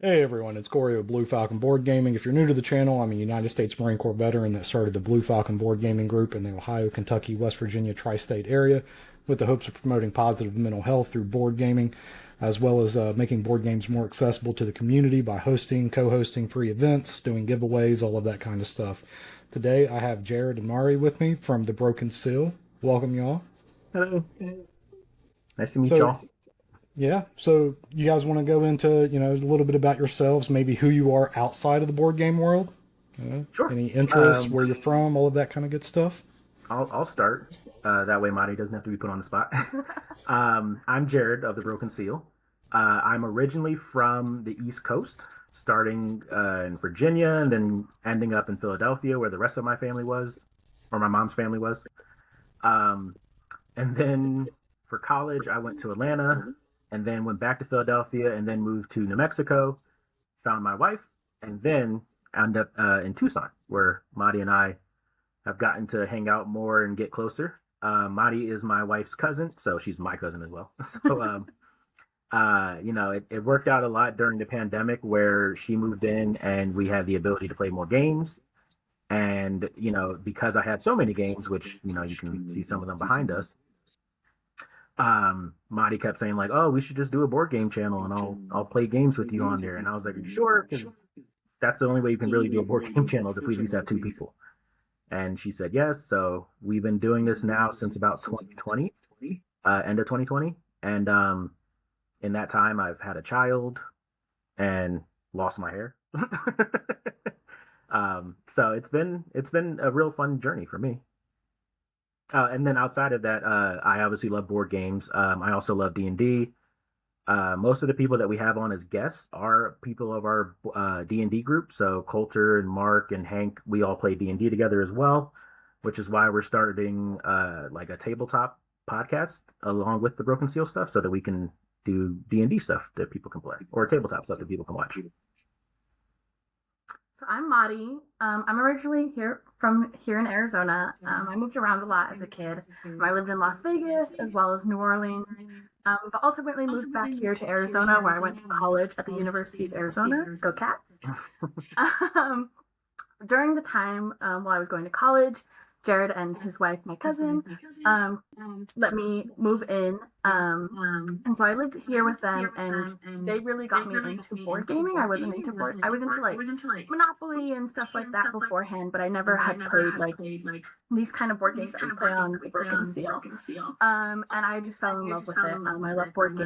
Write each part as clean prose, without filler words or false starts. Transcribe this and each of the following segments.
Hey everyone, it's Corey of Blue Falcon Board Gaming. If you're new to the channel, I'm a United States Marine Corps veteran that started the Blue Falcon Board Gaming Group in the Ohio, Kentucky, West Virginia tri-state area with the hopes of promoting positive mental health through board gaming, as well as making board games more accessible to the community by hosting, co-hosting free events, doing giveaways, all of that kind of stuff. Today I have Jared and Mari with me from The Broken Seal. Welcome y'all. Hello. Nice to meet So y'all. Yeah. So you guys want to go into, a little bit about yourselves, maybe who you are outside of the board game world? Sure. Any interests, Um, where you're from, all of that kind of good stuff? I'll start. That way, Madi doesn't have to be put on the spot. I'm Jared of the Broken Seal. I'm originally from the East Coast, starting in Virginia and then ending up in Philadelphia, where the rest of my family was, or my mom's family was. Um, and then for college, I went to Atlanta, and then went back to Philadelphia, and then moved to New Mexico, found my wife, and then ended up in Tucson, where Madi and I have gotten to hang out more and get closer. Madi is my wife's cousin, so she's my cousin as well. It worked out a lot during the pandemic where she moved in and we had the ability to play more games. And, because I had so many games, which, you can see some of them behind us, Madi kept saying like, "Oh, we should just do a board game channel and I'll play games with you on there." And I was like, "Are you sure?" Because that's the only way you can really do a board game channel is if we at least have two people. And she said yes. So we've been doing this now since about 2020, end of 2020. And in that time, I've had a child and lost my hair. So it's been a real fun journey for me. And then outside of that, I obviously love board games. I also love D&D. Most of the people that we have on as guests are people of our D&D group. So Coulter and Mark and Hank, we all play D&D together as well, which is why we're starting like a tabletop podcast along with the Broken Seal stuff, so that we can do D&D stuff that people can play or tabletop stuff that people can watch. So I'm Madi. I'm originally from here in Arizona. I moved around a lot as a kid. I lived in Las Vegas as well as New Orleans, but ultimately moved back here to Arizona where I went to college at the University of Arizona. Go Cats! um, During the time while I was going to college, Jared and his wife, my cousin, um, let me move in. And so I lived here with them, and they really got me into board gaming. I wasn't into board. I was into like Monopoly and stuff like that beforehand, but I never had played like these kind of board games that we play on the Broken Seal. And I just fell in love with it. I love board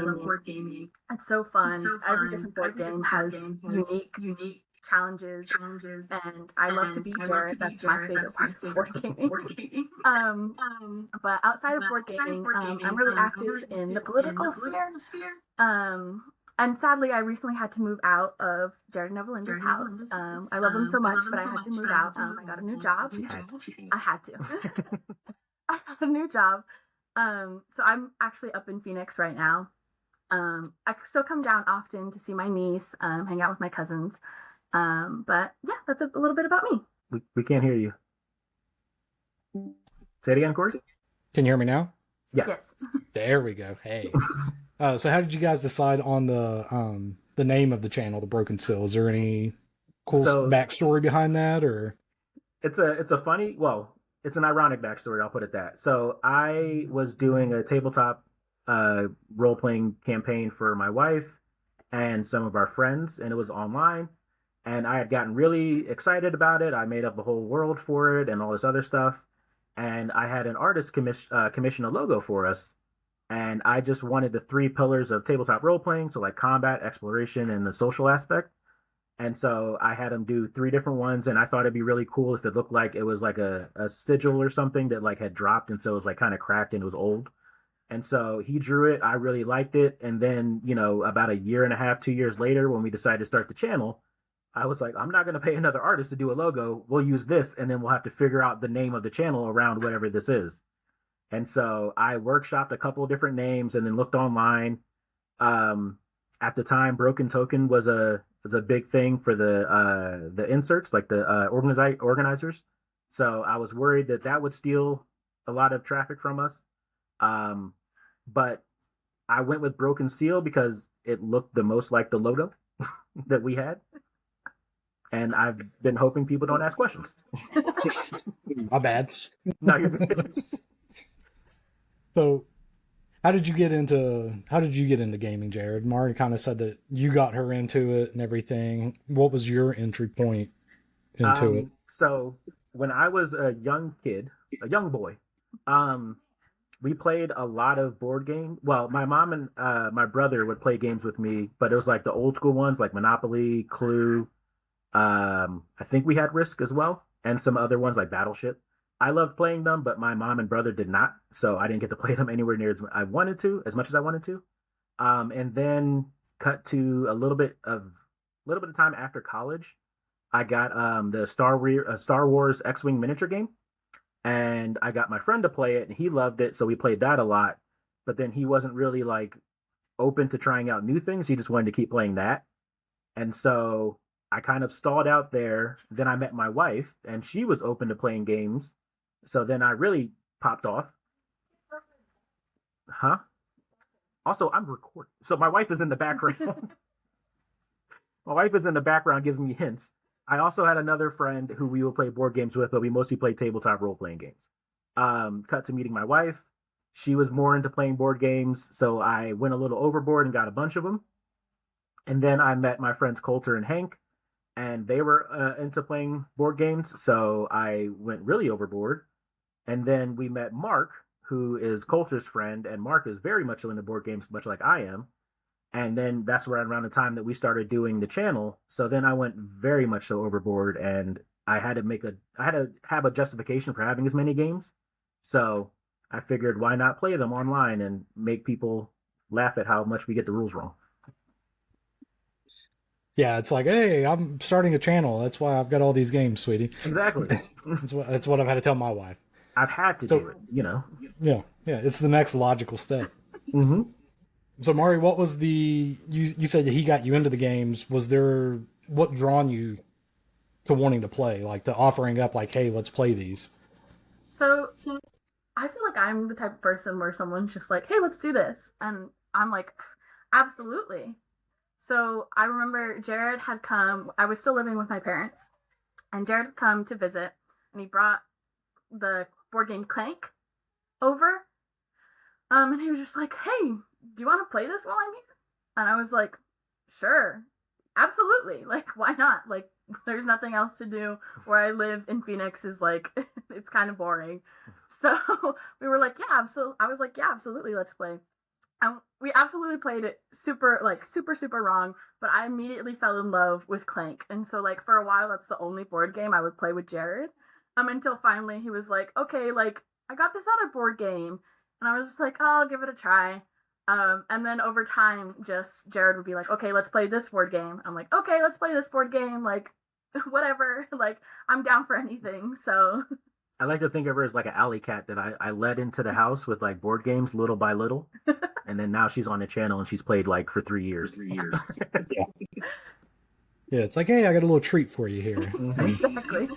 gaming. It's so fun. Every different board game has unique challenges, and I love to beat Jared. That's my favorite part of board gaming. But outside of board gaming, I'm really active in the political sphere. And sadly, I recently had to move out of Jared and Evelinda's house. I love them so much, but I had to move out. I got a new job. I had to. I got a new job. So I'm actually up in Phoenix right now. I still come down often to see my niece, hang out with my cousins. But yeah, that's a little bit about me. We can't hear you. Say it again, Corey. Can you hear me now? Yes. Yes. There we go. Hey. So how did you guys decide on the name of the channel, The Broken Seal? Is there any cool So backstory behind that, or? it's a funny, well, it's an ironic backstory. I'll put it that. So I was doing a tabletop role playing campaign for my wife and some of our friends, and it was online. And I had gotten really excited about it. I made up a whole world for it and all this other stuff. And I had an artist commission a logo for us. And I just wanted the three pillars of tabletop role playing, so like combat, exploration, and the social aspect. And so I had him do three different ones, and I thought it'd be really cool if it looked like it was like a sigil or something that like had dropped, and so it was like kind of cracked and it was old. And so he drew it. I really liked it. And then, about a year and a half, 2 years later, when we decided to start the channel, I was like, I'm not going to pay another artist to do a logo. We'll use this, and then we'll have to figure out the name of the channel around whatever this is. And so I workshopped a couple of different names and then looked online. Um, at the time, Broken Token was a big thing for the inserts, like the organizers. So I was worried that that would steal a lot of traffic from us. But I went with Broken Seal because it looked the most like the logo. that we had. And I've been hoping people don't ask questions. My bad. No, you're good. So, how did you get into gaming, Jared? Mari kind of said that you got her into it and everything. What was your entry point into it? So when I was a young kid, a young boy, we played a lot of board games. Well, my mom and my brother would play games with me, but it was like the old school ones like Monopoly, Clue. I think we had Risk as well, and some other ones like Battleship. I loved playing them, but my mom and brother did not, so I didn't get to play them anywhere near as much as I wanted to. And then cut to a little bit of time after college, I got the Star Wars X-wing miniature game, and I got my friend to play it, and he loved it, so we played that a lot. But then he wasn't really like open to trying out new things. He just wanted to keep playing that, and so I kind of stalled out there. Then I met my wife, and she was open to playing games. So then I really popped off. Huh? Also, I'm recording. So my wife is in the background. My wife is in the background giving me hints. I also had another friend who we would play board games with, but we mostly played tabletop role-playing games. Cut to meeting my wife. She was more into playing board games, so I went a little overboard and got a bunch of them. And then I met my friends Coulter and Hank, and they were into playing board games, so I went really overboard. And then we met Mark, who is Coulter's friend, and Mark is very much into board games, much like I am. And then that's around the time that we started doing the channel. So then I went very much so overboard, and I had to have a justification for having as many games. So I figured, why not play them online and make people laugh at how much we get the rules wrong? Yeah, it's like, hey, I'm starting a channel. That's why I've got all these games, sweetie. Exactly. That's what I've had to tell my wife. I've had to do it, you know. Yeah, it's the next logical step. Mm-hmm. So, Mari, what was you said that he got you into the games. Was there, what drawn you to wanting to play, like to offering up, like, hey, let's play these? So I feel like I'm the type of person where someone's just like, hey, let's do this. And I'm like, absolutely. So I remember Jared had come, I was still living with my parents, and Jared had come to visit, and he brought the board game Clank over. And he was just like, hey, do you want to play this while I'm here? And I was like, sure, absolutely. Like, why not? Like, there's nothing else to do. Where I live in Phoenix is like, it's kind of boring. So we were like, yeah, absolutely. I was like, yeah, absolutely, let's play. And we absolutely played it super wrong, but I immediately fell in love with Clank. And so, like, for a while, that's the only board game I would play with Jared. Until finally he was like, okay, like, I got this other board game. And I was just like, oh, I'll give it a try. And then over time, just Jared would be like, okay, let's play this board game. I'm like, okay, let's play this board game. Like, whatever. Like, I'm down for anything. So I like to think of her as like an alley cat that I led into the house with like board games little by little. And then now she's on the channel and she's played like for 3 years. Yeah. Yeah, it's like, hey, I got a little treat for you here. Exactly.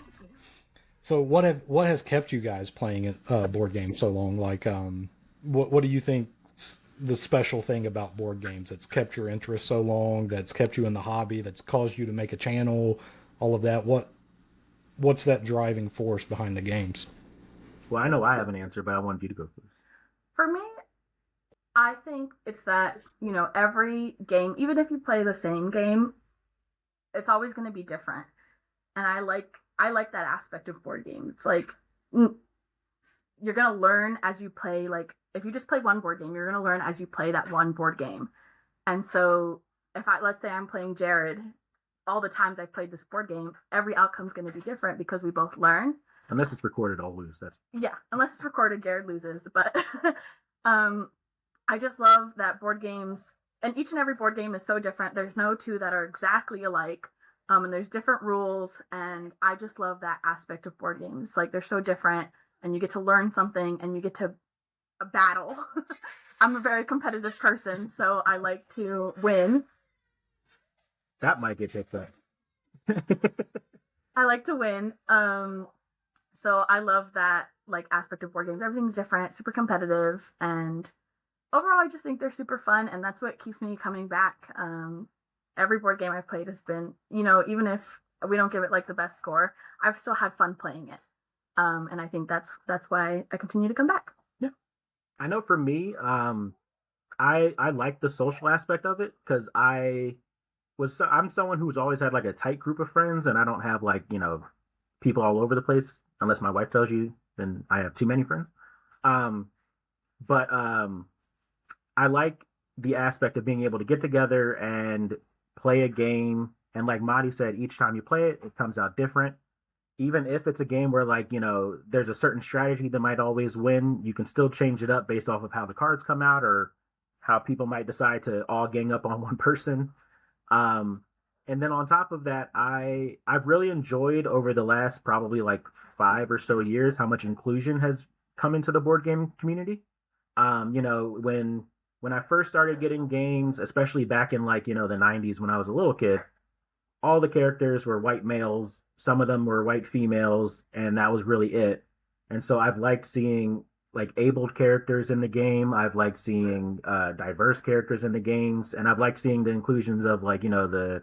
So what has kept you guys playing board games so long? Like, what do you think the special thing about board games that's kept your interest so long, that's kept you in the hobby, that's caused you to make a channel, all of that? What's that driving force behind the games? Well, I know I have an answer, but I wanted you to go first. For me, I think it's that, you know, every game, even if you play the same game, it's always going to be different. And I like that aspect of board games. It's like, you're going to learn as you play. Like, if you just play one board game, you're going to learn as you play that one board game. And so let's say I'm playing Jared, all the times I've played this board game, every outcome's going to be different because we both learn. Unless it's recorded, I'll lose. Yeah, unless it's recorded, Jared loses. But I just love that board games, and each and every board game is so different. There's no two that are exactly alike. And there's different rules, and I just love that aspect of board games. Like, they're so different, and you get to learn something, and you get to battle. I'm a very competitive person, so I like to win. That might get picked up. I like to win. So I love that, like, aspect of board games. Everything's different, super competitive, and overall, I just think they're super fun, and that's what keeps me coming back. every board game I've played has been, even if we don't give it like the best score, I've still had fun playing it. And I think that's why I continue to come back. Yeah. I know for me, I like the social aspect of it because I'm someone who's always had like a tight group of friends, and I don't have like, people all over the place unless my wife tells you, then I have too many friends. But I like the aspect of being able to get together and play a game. And like Madi said, each time you play it, it comes out different. Even if it's a game where like, there's a certain strategy that might always win, you can still change it up based off of how the cards come out or how people might decide to all gang up on one person. And then on top of that, I've really enjoyed over the last probably like 5 or so years how much inclusion has come into the board game community. When I first started getting games, especially back in like, the 90s when I was a little kid, all the characters were white males, some of them were white females, and that was really it. And so I've liked seeing like abled characters in the game. I've liked seeing diverse characters in the games, and I've liked seeing the inclusions of like, the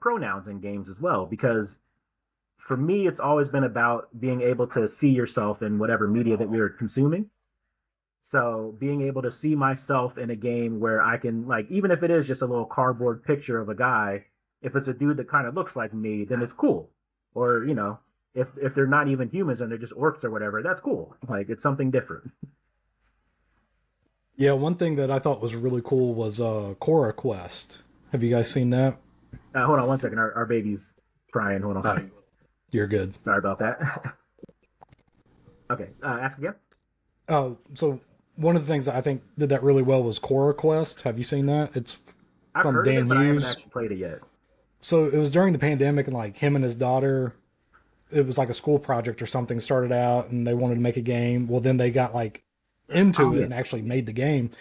pronouns in games as well, because for me, it's always been about being able to see yourself in whatever media that we are consuming. So being able to see myself in a game where I can, like, even if it is just a little cardboard picture of a guy, if it's a dude that kind of looks like me, then it's cool. Or, if they're not even humans and they're just orcs or whatever, that's cool. Like, it's something different. Yeah, one thing that I thought was really cool was Cora Quest. Have you guys seen that? Hold on one second. Our baby's crying. Hold on. You're good. Sorry about that. Okay, ask again. So one of the things that I think did that really well was Cora Quest. Have you seen that? It's I've from heard Dan of it, but I Hughes. haven't actually played it yet. So it was during the pandemic, and like him and his daughter, it was like a school project or something started out, and they wanted to make a game. Well, then they got like into it and actually made the game.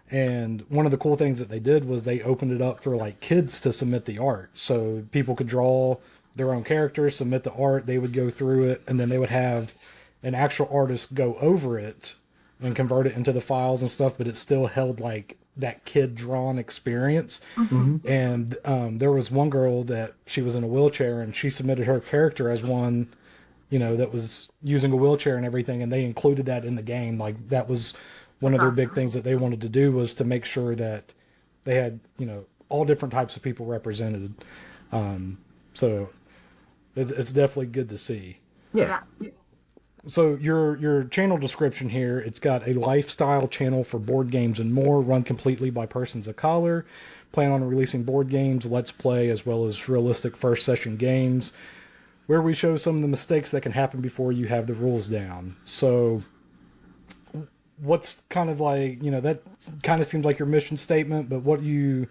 And one of the cool things that they did was they opened it up for like kids to submit the art. So people could draw their own characters, submit the art, they would go through it, and then they would have an actual artist go over it and convert it into the files and stuff, but it still held like that kid drawn experience. Mm-hmm. And there was one girl that she was in a wheelchair, and she submitted her character as one, that was using a wheelchair and everything, and they included that in the game. Like that was one of their big things that they wanted to do, was to make sure that they had, all different types of people represented. So it's definitely good to see. Yeah. So your channel description here, it's got a lifestyle channel for board games and more, run completely by persons of color. Plan on releasing board games, let's play, as well as realistic first session games, where we show some of the mistakes that can happen before you have the rules down. So what's kind of like, that kind of seems like your mission statement, but what do you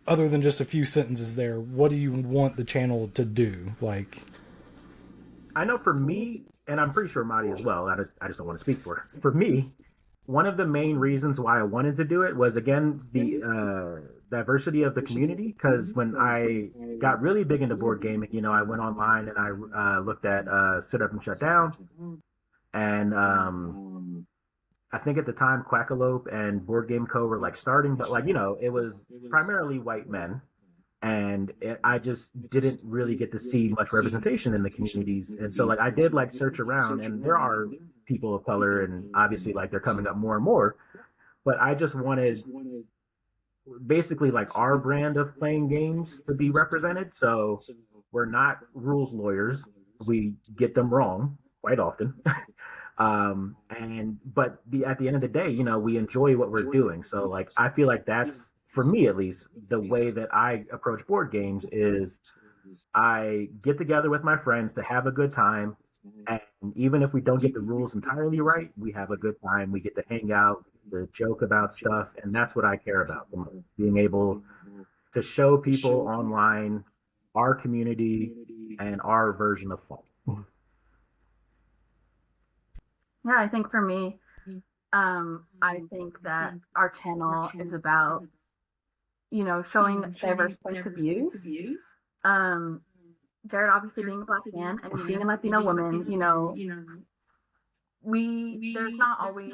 other than just a few sentences there, what do you want the channel to do? Like, I know for me, and I'm pretty sure Madi as well, I just don't want to speak for her. For me, one of the main reasons why I wanted to do it was, again, the diversity of the community. Because when I got really big into board gaming, I went online and I looked at Sit Up and Shut Down. And I think at the time, Quackalope and Board Game Co. were like starting, but like, it was primarily white men. And I just didn't really get to see much representation in the communities. And so like I did like search around, and there are people of color, and obviously like they're coming up more and more, but I just wanted basically like our brand of playing games to be represented. So we're not rules lawyers. We get them wrong quite often. But at the end of the day, we enjoy what we're doing. So like I feel like that's, for me at least, the way that I approach board games is I get together with my friends to have a good time. And even if we don't get the rules entirely right, we have a good time. We get to hang out, to joke about stuff. And that's what I care about the most, being able to show people online our community and our version of fall. Yeah, I think for me, I think that our channel is about, showing diverse points of views. Jared obviously being a Black man and being a Latino woman, there's not always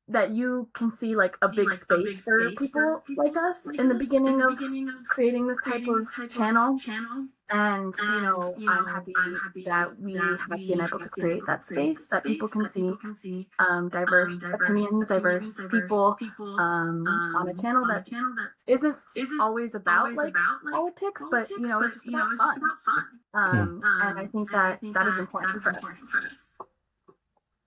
that you can see like a big space for people like us in the beginning of creating this type of channel. And, I'm happy that we have been able to create that space that people can see diverse opinions, diverse people on a channel that isn't always about like politics, but, it's just about fun. And I think that is important for us.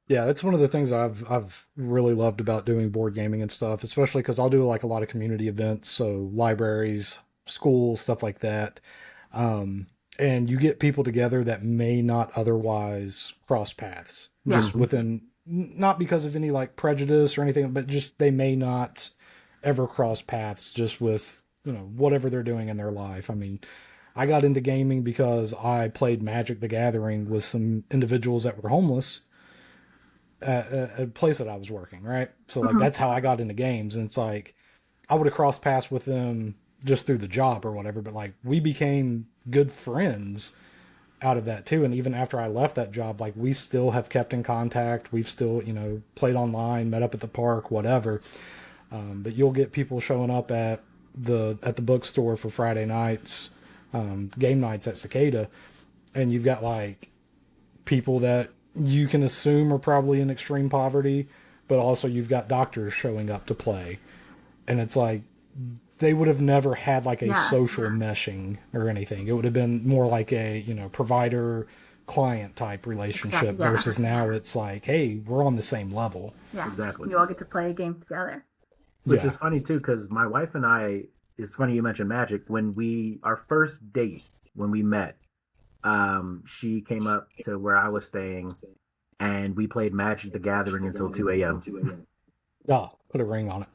Yeah, that's one of the things I've really loved about doing board gaming and stuff, especially because I'll do like a lot of community events, so libraries, schools, stuff like that. And you get people together that may not otherwise cross paths, just within, not because of any like prejudice or anything, but just they may not ever cross paths just with, whatever they're doing in their life. I mean, I got into gaming because I played Magic the Gathering with some individuals that were homeless at a place that I was working, right? So like that's how I got into games. And it's like I would have crossed paths with them just through the job or whatever, but like we became good friends out of that too. And even after I left that job, like we still have kept in contact. We've still, played online, met up at the park, whatever. But you'll get people showing up at the bookstore for Friday nights, game nights at Cicada, and you've got like people that you can assume are probably in extreme poverty, but also you've got doctors showing up to play. And it's like, they would have never had like a social meshing or anything. It would have been more like a, provider client type relationship versus now it's like, hey, we're on the same level. Yeah, exactly. You all get to play a game together. Which is funny too, because my wife and I, it's funny you mentioned Magic. Our first date, when we met, she came up to where I was staying, and we played Magic the Gathering until 2 a.m. Oh, put a ring on it.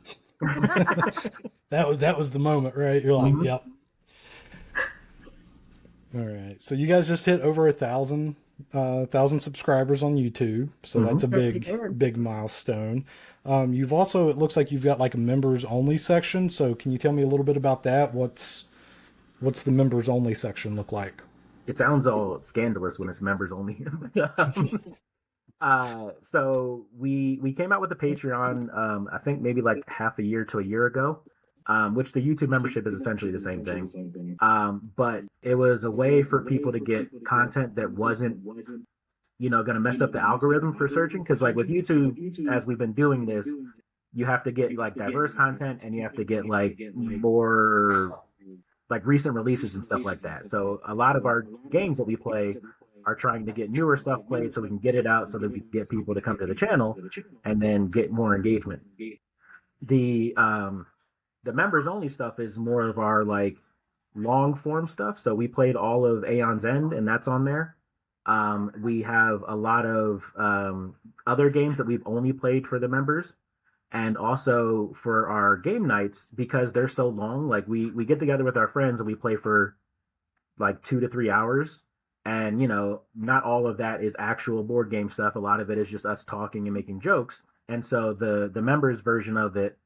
That was the moment, right? You're like, yep. All right. So you guys just hit over 1,000 subscribers on YouTube. So that's a big milestone. You've also, it looks like you've got like a members only section. So can you tell me a little bit about that? What's the members only section look like? It sounds all scandalous when it's members only. So we came out with a Patreon, I think maybe like half a year to a year ago, which the YouTube membership is essentially the same thing. But it was a way for people to get content that wasn't, going to mess up the algorithm for searching. Because like with YouTube, as we've been doing this, you have to get like diverse content, and you have to get like more like recent releases and stuff like that. So a lot of our games that we play are trying to get newer stuff played so we can get it out so that we can get people to come to the channel and then get more engagement. The members only stuff is more of our like long form stuff. So we played all of Aeon's End, and that's on there. We have a lot of other games that we've only played for the members. And also for our game nights, because they're so long, like we get together with our friends and we play for like 2 to 3 hours. And, not all of that is actual board game stuff. A lot of it is just us talking and making jokes. And so the members version of it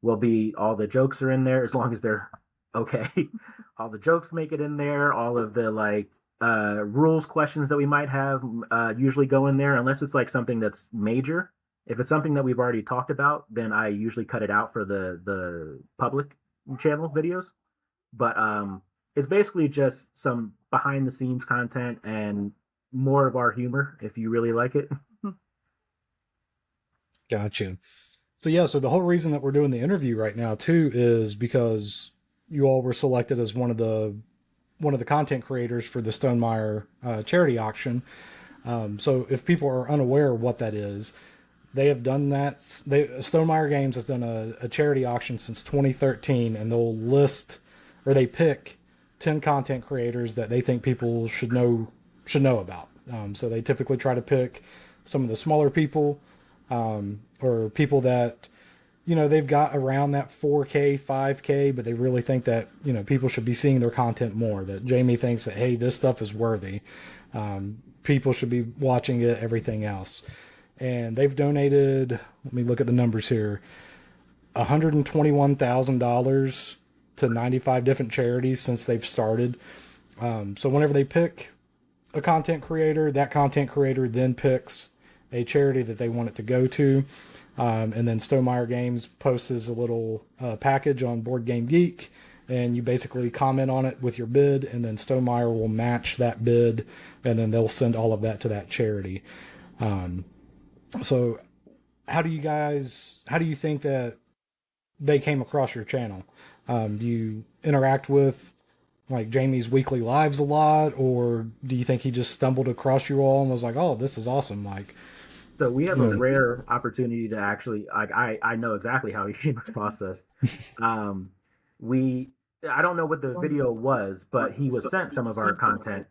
will be all the jokes are in there as long as they're okay. All the jokes make it in there. All of the like rules questions that we might have usually go in there, unless it's like something that's major. If it's something that we've already talked about, then I usually cut it out for the public channel videos. But it's basically just some behind the scenes content and more of our humor, if you really like it. Gotcha. So so the whole reason that we're doing the interview right now too is because you all were selected as one of the content creators for the Stonemaier Charity Auction. So if people are unaware of what that is, they have done that. Stonemaier Games has done a charity auction since 2013, and they'll list, or they pick 10 content creators that they think people should know about. So they typically try to pick some of the smaller people, or people that, they've got around that 4K, 5K, but they really think that, people should be seeing their content more, that Jamie thinks that, hey, this stuff is worthy. People should be watching it, everything else. And they've donated, let me look at the numbers here, $121,000 to 95 different charities since they've started. So whenever they pick a content creator, that content creator then picks a charity that they want it to go to. And then Stonemaier Games posts a little package on Board Game Geek, and you basically comment on it with your bid, and then Stonemaier will match that bid, and then they'll send all of that to that charity. So how do you think that they came across your channel? Do you interact with like Jamie's weekly lives a lot, or do you think he just stumbled across you all and was like, "Oh, this is awesome"? Like, So we have you a know, rare opportunity to actually, like, I know exactly how he came across us. Um, we, I don't know what the video was, but he was sent some of our content,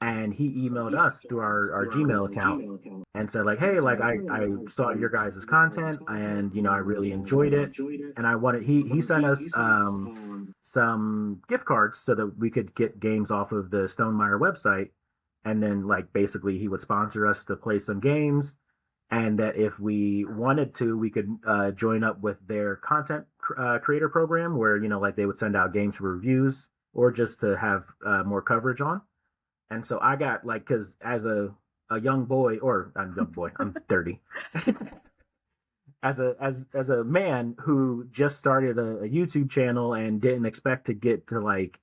and he emailed us through our Gmail account and said like, hey, like I saw your guys' content, and I really enjoyed it, and I wanted he sent us some gift cards so that we could get games off of the Stonemaier website, and then like basically he would sponsor us to play some games, and that if we wanted to, we could join up with their content creator program, where like they would send out games for reviews or just to have more coverage on. And so I got like, because as a young boy, or I'm a young boy, I'm 30, as a man who just started a YouTube channel and didn't expect to get to like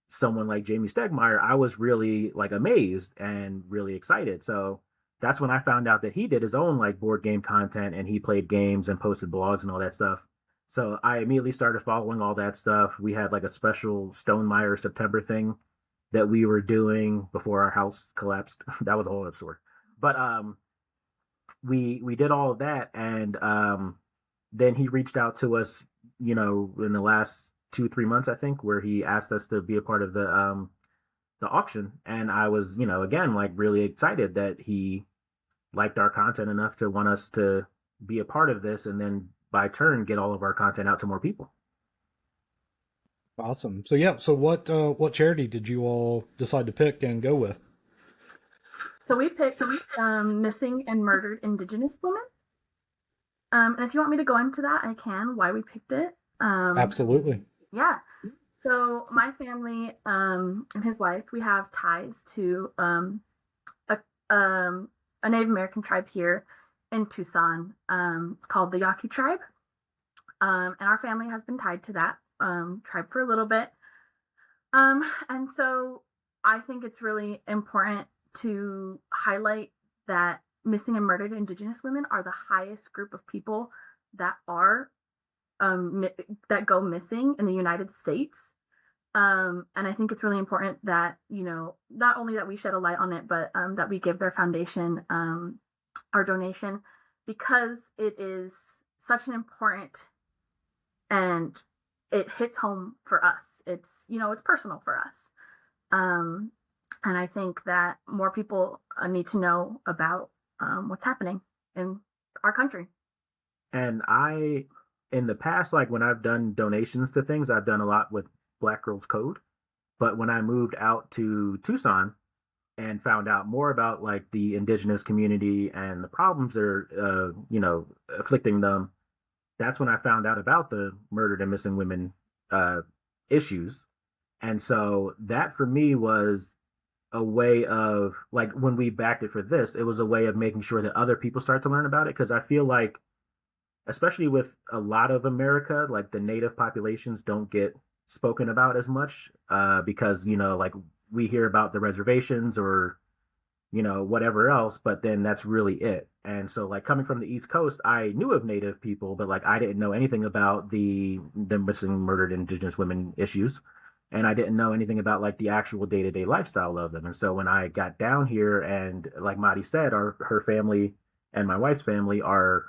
someone like Jamie Stegmaier, I was really like amazed and really excited. So that's when I found out that he did his own like board game content, and he played games and posted blogs and all that stuff. So I immediately started following all that stuff. We had like a special Stonemaier September thing that we were doing before our house collapsed. That was a whole other story. But we did all of that, and then he reached out to us, in the last 2-3 months, I think, where he asked us to be a part of the auction, and I was, again, like really excited that he liked our content enough to want us to be a part of this, and then by turn get all of our content out to more people. awesome. So yeah, so what charity did you all decide to pick and go with? So we picked Missing and Murdered Indigenous Women. And if you want me to go into that, I can, why we picked it. Absolutely. Yeah. So my family and his wife, we have ties to a Native American tribe here in Tucson called the Yaqui tribe. And our family has been tied to that tribe for a little bit. And so I think it's really important to highlight that missing and murdered Indigenous women are the highest group of people that are that go missing in the United States. And I think it's really important that, not only that we shed a light on it, but that we give their foundation our donation, because it is such an important, and it hits home for us. It's, it's personal for us. And I think that more people need to know about what's happening in our country. And in the past, like when I've done donations to things, I've done a lot with Black Girls Code. But when I moved out to Tucson and found out more about like the indigenous community and the problems that are, afflicting them, that's when I found out about the murdered and missing women issues. And so that for me was a way of, like, when we backed it for this, it was a way of making sure that other people start to learn about it. Because I feel like, especially with a lot of America, like the native populations don't get spoken about as much because, like we hear about the reservations or, whatever else, but then that's really it. And so like coming from the East Coast, I knew of Native people, but like I didn't know anything about the missing, murdered Indigenous women issues. And I didn't know anything about like the actual day-to-day lifestyle of them. And so when I got down here, and like Madi said, her family and my wife's family are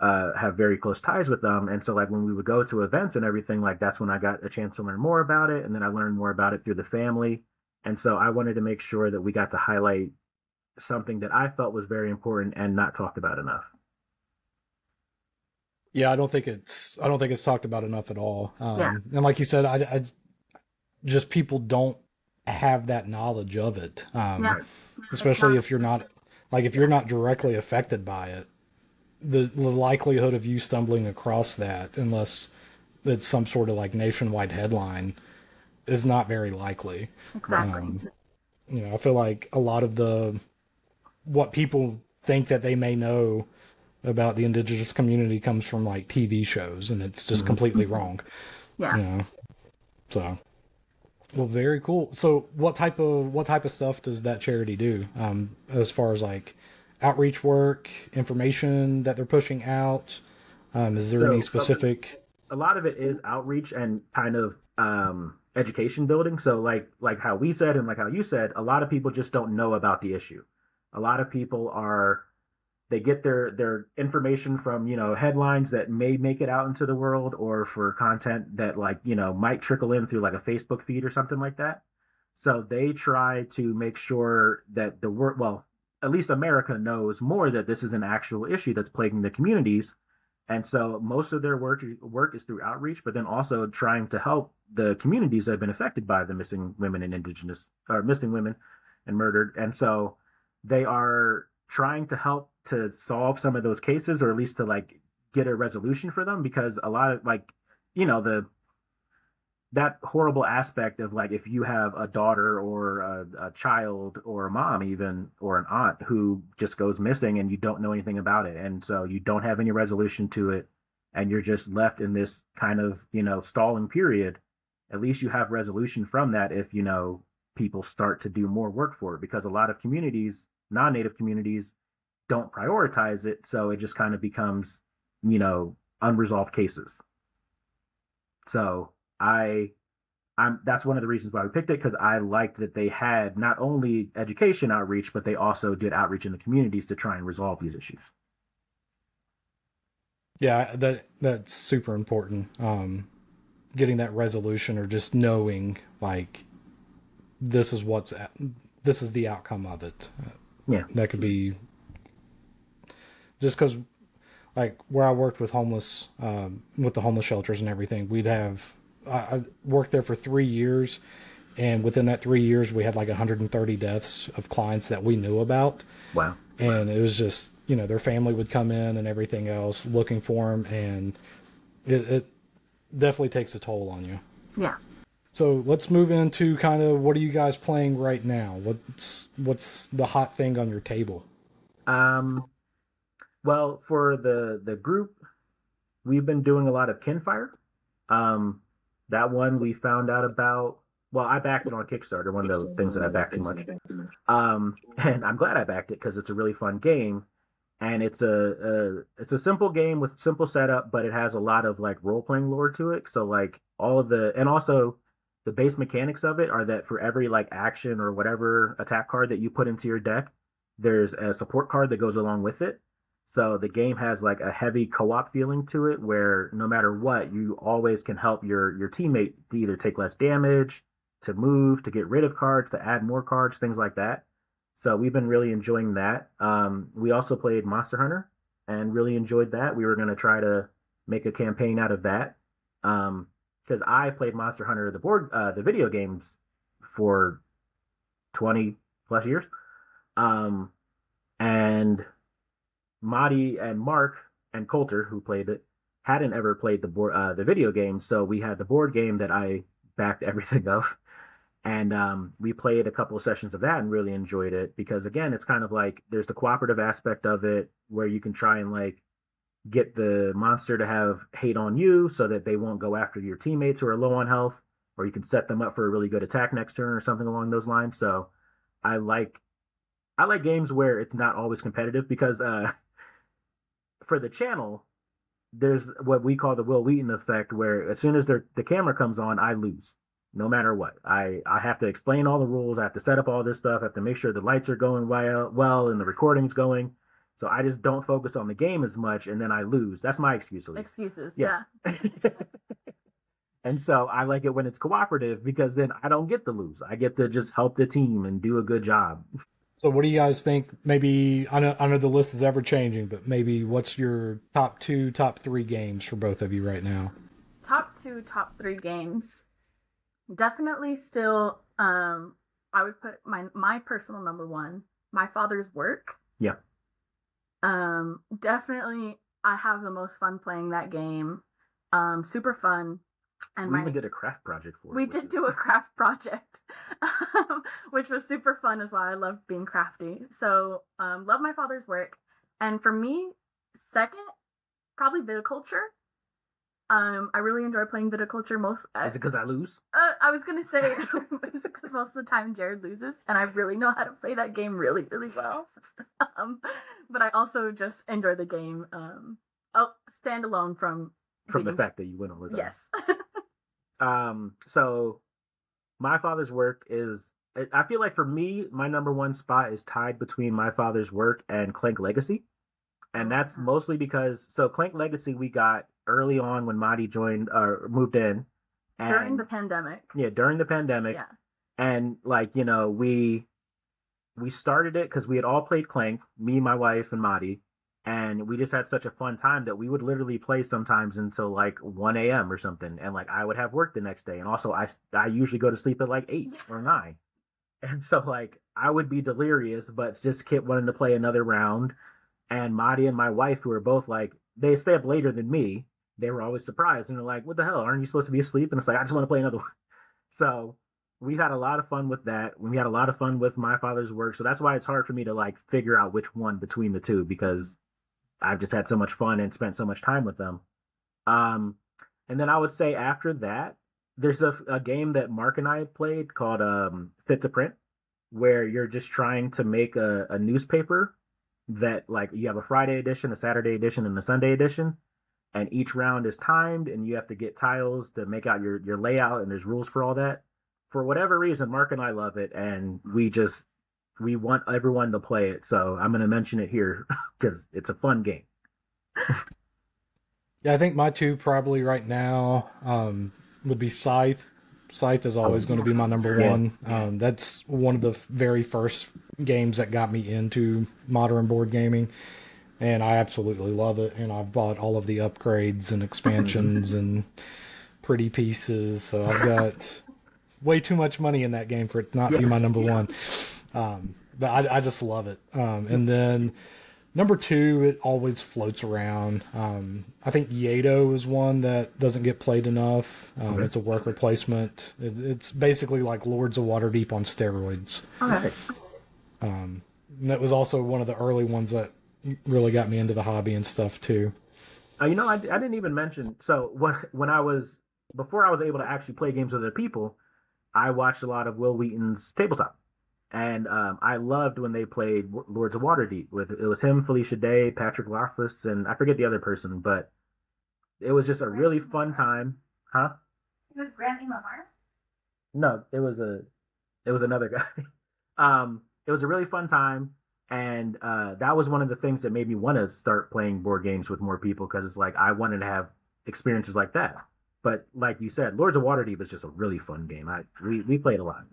have very close ties with them. And so like when we would go to events and everything, like that's when I got a chance to learn more about it. And then I learned more about it through the family. And so I wanted to make sure that we got to highlight something that I felt was very important and not talked about enough. Yeah, I don't think it's talked about enough at all. Yeah. And like you said, I just people don't have that knowledge of it. Yeah. Especially if you're not directly affected by it, the likelihood of you stumbling across that, unless it's some sort of like nationwide headline, is not very likely. Exactly. I feel like a lot of what people think that they may know about the indigenous community comes from like TV shows, and it's just completely wrong. Yeah. You know? So, well, very cool. So, what type of stuff does that charity do? As far as like outreach work, information that they're pushing out. Is there any So specific? a lot of it is outreach and kind of education building. So like how we said and like how you said, a lot of people just don't know about the issue. A lot of people they get their information from headlines that may make it out into the world, or for content that like might trickle in through like a Facebook feed or something like that. So they try to make sure that the world, well, at least America knows more that this is an actual issue that's plaguing the communities. And so most of their work is through outreach, but then also trying to help the communities that have been affected by the missing women and indigenous, or missing women and murdered. And so they are trying to help to solve some of those cases, or at least to like get a resolution for them, because a lot of like, the that horrible aspect of like, if you have a daughter or a child or a mom even, or an aunt who just goes missing and you don't know anything about it, and so you don't have any resolution to it, and you're just left in this kind of stalling period. At least you have resolution from that if people start to do more work for it, because a lot of communities, non-native communities, don't prioritize it, so it just kind of becomes unresolved cases. So that's one of the reasons why we picked it, because I liked that they had not only education outreach, but they also did outreach in the communities to try and resolve these issues. Yeah, that's super important. Getting that resolution, or just knowing like this is this is the outcome of it. Yeah. That could be just because, like where I worked with with the homeless shelters and everything, I worked there for 3 years, and within that 3 years, we had like 130 deaths of clients that we knew about. Wow. And it was just, their family would come in and everything else looking for them, and it definitely takes a toll on you. Yeah. So let's move into kind of, what are you guys playing right now? What's the hot thing on your table? Well, for the group, we've been doing a lot of Kinfire. That one we found out about. Well, I backed it on Kickstarter, one of the things that I backed too much. And I'm glad I backed it, because it's a really fun game, and it's a simple game with simple setup, but it has a lot of like role playing lore to it. So like and also the base mechanics of it are that for every like action or whatever attack card that you put into your deck, there's a support card that goes along with it. So the game has like a heavy co-op feeling to it, where no matter what, you always can help your teammate to either take less damage, to move, to get rid of cards, to add more cards, things like that. So we've been really enjoying that. We also played Monster Hunter and really enjoyed that. We were going to try to make a campaign out of that, because I played Monster Hunter the video games for 20 plus years, and Marty and Mark and Coulter, who played it, hadn't ever played the video game. So we had the board game that I backed everything of, and we played a couple of sessions of that and really enjoyed it, because again, it's kind of like there's the cooperative aspect of it, where you can try and like get the monster to have hate on you so that they won't go after your teammates who are low on health, or you can set them up for a really good attack next turn or something along those lines. So I like games where it's not always competitive, because for the channel, there's what we call the Will Wheaton effect, where as soon as the camera comes on, I lose, no matter what. I have to explain all the rules. I have to set up all this stuff. I have to make sure the lights are going well and the recording's going. So I just don't focus on the game as much, and then I lose. That's my excuse. Excuses, yeah. And so I like it when it's cooperative, because then I don't get to lose. I get to just help the team and do a good job. So what do you guys think? Maybe, I know the list is ever changing, but maybe what's your top 2, top 3 games for both of you right now? Top 2, top 3 games. Definitely still, I would put my personal number 1, My Father's Work. Yeah. Definitely, I have the most fun playing that game. Super fun. And we even did a craft project for it. We did do a craft project, which was super fun as well. I love being crafty. So, love My Father's Work. And for me, Second, probably viticulture. I really enjoy playing viticulture most. Is it because I lose? I was gonna say it's because most of the time Jared loses, and I really know how to play that game really, really well. But I also just enjoy the game. I'll stand alone from the fact that you win all the time. Yes. So my father's work is. I feel like for me, my number one spot is tied between my father's work and Clank Legacy. And that's mostly because, so Clank Legacy we got early on when Madi joined or moved in. And, during the pandemic. Yeah, during the pandemic. Yeah. And like, you know, we started it because we had all played Clank, me, my wife, and Madi. And we just had such a fun time that we would literally play sometimes until like 1 a.m. or something. And like I would have work the next day. And also I usually go to sleep at like 8 or 9. And so like I would be delirious, but just kept wanting to play another round. And Madi and my wife, who are both like, they stay up later than me, they were always surprised. And they're like, what the hell? Aren't you supposed to be asleep? And it's like, I just want to play another one. So we had a lot of fun with that. We had a lot of fun with my father's work. So that's why it's hard for me to like figure out which one between the two, because I've just had so much fun and spent so much time with them. And then I would say after that, there's a game that Mark and I played called Fit to Print, where you're just trying to make a newspaper that like you have a Friday edition, a Saturday edition, and a Sunday edition, and each round is timed, and you have to get tiles to make out your layout, and there's rules for all that. For whatever reason, Mark and I love it, and we want everyone to play it. So I'm going to mention it here because it's a fun game. Yeah, I think my two probably right now would be Scythe. Scythe is always going to be my number one. That's one of the very first games that got me into modern board gaming, and I absolutely love it. And I've bought all of the upgrades and expansions and pretty pieces, so I've got way too much money in that game for it to not be my number one. But I just love it. And then number two, it always floats around. I think Yedo is one that doesn't get played enough. It's a worker placement. It's basically like Lords of Waterdeep on steroids. Okay. And that was also one of the early ones that really got me into the hobby and stuff too. You know, I didn't even mention. So before I was able to actually play games with other people, I watched a lot of Will Wheaton's tabletop. And I loved when they played Lords of Waterdeep. It was him, Felicia Day, Patrick Rothfuss, and I forget the other person, but it was just a really fun time. Huh? It was Grant Lamar? No, it was another guy. It was a really fun time, and that was one of the things that made me want to start playing board games with more people, because it's like I wanted to have experiences like that. But like you said, Lords of Waterdeep is just a really fun game. We played a lot.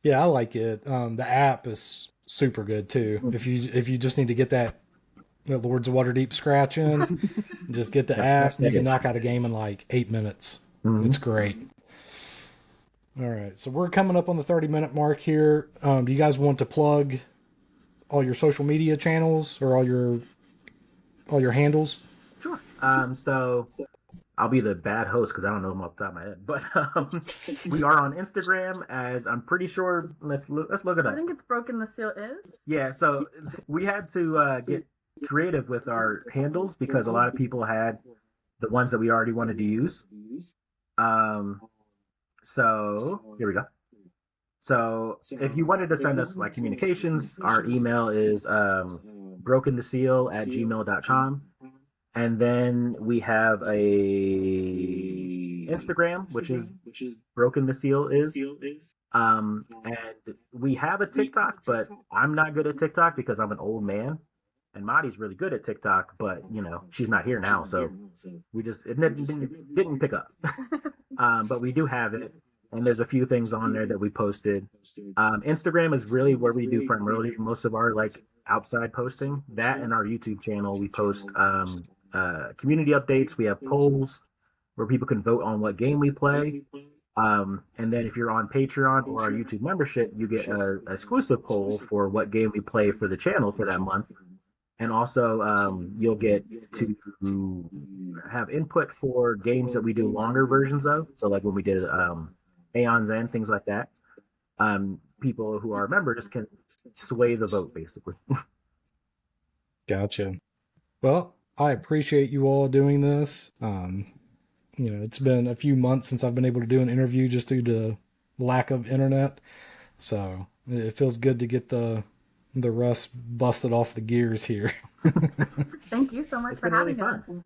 Yeah, I like it. The app is super good too. If you just need to get that Lords of Waterdeep scratch in, just get the app. You can knock out a game in like 8 minutes. Mm-hmm. It's great. All right, so we're coming up on the 30-minute mark here. Do you guys want to plug all your social media channels or all your handles? Sure. So I'll be the bad host because I don't know them off the top of my head. But we are on Instagram as I'm pretty sure. Let's look it up. I think it's Broken the Seal is. Yeah. So we had to get creative with our handles because a lot of people had the ones that we already wanted to use. So here we go. So if you wanted to send us like communications, our email is brokentheseal@gmail.com. And then we have a Instagram, which is Broken the Seal is. And we have a TikTok, but I'm not good at TikTok because I'm an old man. And Madi's really good at TikTok, but you know, she's not here now, so it didn't pick up. But we do have it, and there's a few things on there that we posted. Instagram is really where we do primarily most of our like outside posting. That and our YouTube channel, we post community updates. We have polls where people can vote on what game we play. And then if you're on Patreon or our YouTube membership, you get an exclusive poll for what game we play for the channel for that month. And also you'll get to have input for games that we do longer versions of. So like when we did Aeon's End, things like that. People who are members can sway the vote, basically. Gotcha. Well, I appreciate you all doing this. It's been a few months since I've been able to do an interview just due to lack of internet. So it feels good to get the rust busted off the gears here. Thank you so much It's for been really having fun. us.